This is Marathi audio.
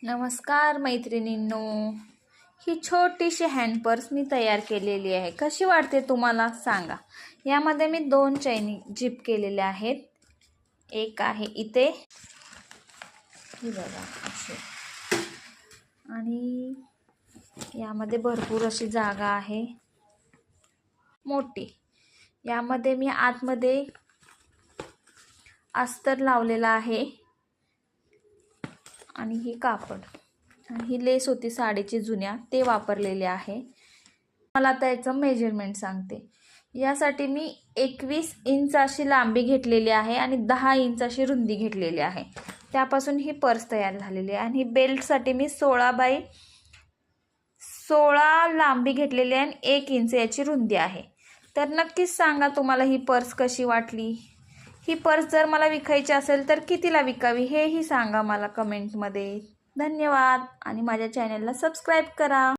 नमस्कार मैत्रिणींनो, ही छोटीशी हँड पर्स मी तयार केलेली आहे. कशी वाटते तुम्हाला सांगा. यामध्ये मी 2 चैनी जिप केलेले आहेत. एक आहे इथे, ही बघा अशी, आणि यामध्ये भरपूर अशी जागा आहे मोठी. यामध्ये मी आतमध्ये अस्तर लावलेला आहे आणि ही कापड आणि ही लेस होती साडीची जुन्या, ते वापरलेले आहे. मला आता याचं मेजरमेंट सांगते. यासाठी मी 21 इंच अशी लांबी घेतलेली आहे आणि 10 इंच अशी रुंदी घेतलेली आहे. त्यापासून ही पर्स तयार झालेली आहे. आणि बेल्टसाठी मी 16 बाय 16 लांबी घेतलेली आहे आणि 1 इंच याची रुंदी आहे. तर नक्कीच सांगा तुम्हाला ही पर्स कशी वाटली. ही पर्स जर मला विकायची असेल तर कितीला विकावी हेही सांगा मला कमेंटमध्ये. धन्यवाद आणि माझ्या चॅनलला सबस्क्राईब करा.